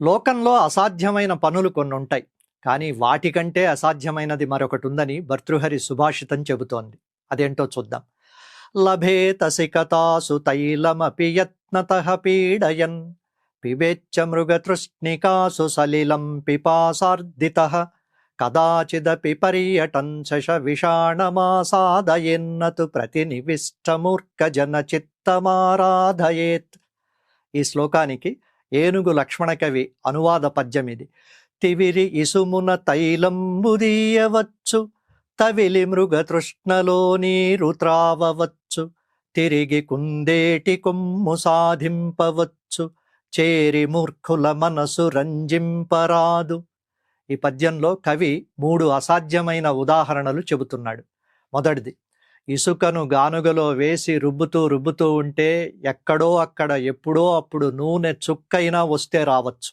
లోకంలో అసాధ్యమైన పనులు కొన్నుంటాయి. కానీ వాటికంటే అసాధ్యమైనది మరొకటుందని భర్తృహరి సుభాషితం చెబుతోంది. అదేంటో చూద్దాం. లభేత సికతాసు తైలమపి యత్నతః పీడయన్ పిబేచ్చ మృగతృష్ణికాసు సలిలం పిపాసార్దితః కదాచిదపి పర్యటన్ శశ విషాణమాసాదయేన్నతు ప్రతినివిష్టమూర్ఖజన చిత్తమారాధయేత్. ఈ శ్లోకానికి ఏనుగు లక్ష్మణ కవి అనువాద పద్యమిది. తివిరి ఇసుమున తైలంబుదీయవచ్చు, తవిలి మృగతృష్ణలో నీరు త్రావవచ్చు, తిరిగి కుందేటి కొమ్ము సాధింపవచ్చు, చేరి మూర్ఖుల మనసు రంజింపరాదు. ఈ పద్యంలో కవి 3 అసాధ్యమైన ఉదాహరణలు చెబుతున్నాడు. మొదటిది, ఇసుకను గానుగలో వేసి రుబ్బుతూ ఉంటే ఎక్కడో అక్కడ ఎప్పుడో అప్పుడు నూనె చుక్కైనా వస్తే రావచ్చు.